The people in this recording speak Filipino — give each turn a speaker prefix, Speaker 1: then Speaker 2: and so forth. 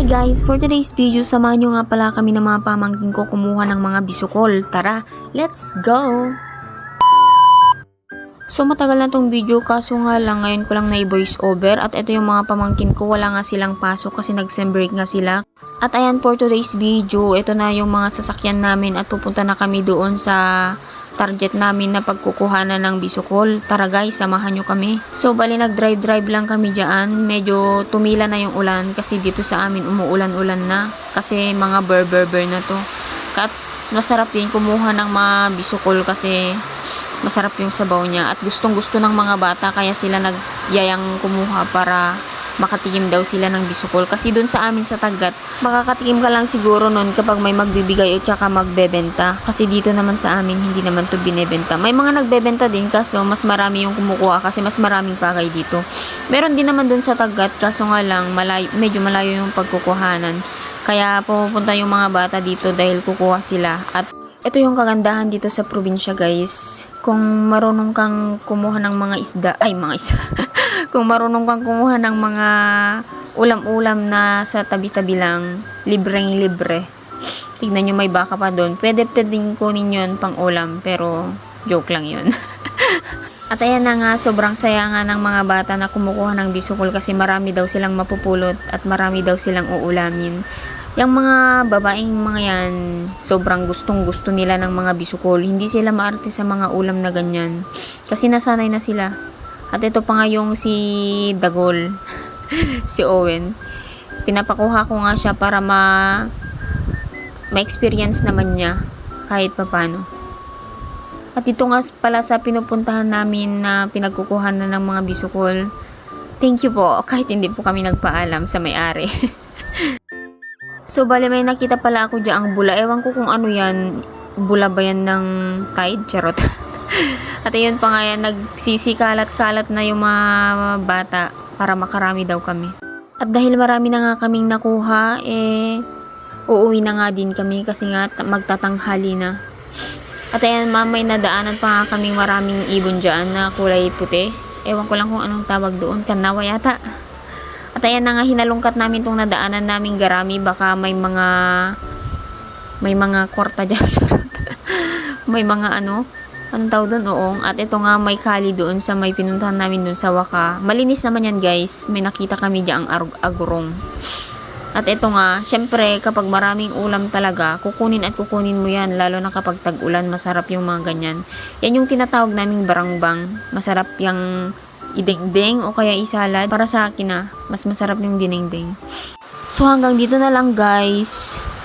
Speaker 1: Hi guys! For today's video, samahan nyo nga pala kami ng mga pamangkin ko kumuha ng mga bisukol. Tara, let's go! So matagal na tong video kaso nga lang ngayon ko lang na-voice over at ito yung mga pamangkin ko, wala nga silang pasok kasi nag-sem break nga sila. At ayan, for today's video, ito na yung mga sasakyan namin at pupunta na kami doon sa target namin na pagkukuhanan ng bisukol. Tara guys, samahan nyo kami. So bali nag-drive lang kami dyan. Medyo tumila na yung ulan kasi dito sa amin umuulan-ulan na. Kasi mga berber na to. Kats masarap din kumuha ng mga bisukol kasi masarap yung sabaw niya. At gustong gusto ng mga bata kaya sila nagyayang kumuha para makatikim daw sila ng bisukol. Kasi dun sa amin sa Tagat, makakatikim ka lang siguro nun kapag may magbibigay o tsaka magbebenta. Kasi dito naman sa amin, hindi naman to binebenta. May mga nagbebenta din kaso mas marami yung kumukuha kasi mas maraming pakay dito. Meron din naman dun sa Tagat kaso nga lang medyo malayo yung pagkukuhanan. Kaya pupunta yung mga bata dito dahil kukuha sila. At ito yung kagandahan dito sa probinsya guys. Kung marunong kang kumuha ng mga isda, kung marunong kang kumuha ng mga ulam-ulam na sa tabi-tabi lang, libreng-libre. Tignan nyo may baka pa doon. Pwedeng kunin yun pang ulam, pero joke lang yun. At ayan na nga, sobrang saya nga ng mga bata na kumukuha ng bisukol kasi marami daw silang mapupulot at marami daw silang uulamin. Yung mga babaeng mga yan, sobrang gustong-gusto nila ng mga bisukol. Hindi sila maarte sa mga ulam na ganyan. Kasi nasanay na sila. At ito pa nga yung si Dagol, si Owen. Pinapakuha ko nga siya para ma-experience naman niya kahit papano. At ito nga pala sa pinupuntahan namin na pinagkukuhanan ng mga bisukol. Thank you po, kahit hindi po kami nagpaalam sa may-ari. So, bali may nakita pala ako dyan ang bula. Ewan ko kung ano yan. Bula ba yan ng Tide? Charot. At ayun pa nga yan, nagsisikalat-kalat na yung mga bata para makarami daw kami. At dahil marami na nga kaming nakuha, uuwi na nga din kami kasi nga magtatanghali na. At ayan, may nadaanan pa nga kaming maraming ibon dyan na kulay puti. Ewan ko lang kung anong tawag doon. Kanawa yata. At ayan na nga, hinalungkat namin itong nadaanan naming garami. Baka may mga kwarta dyan. May mga anong tawag doon? Oo. At ito nga, may kali doon sa may pinuntahan namin doon sa Waka. Malinis naman yan guys. May nakita kami dyan ang agurong. At ito nga, syempre kapag maraming ulam talaga, kukunin mo yan. Lalo na kapag tag-ulan, masarap yung mga ganyan. Yan yung tinatawag naming barangbang. Masarap yung idengdeng o kaya isalad. Para sa akin mas masarap yung dinengdeng. So hanggang dito na lang guys.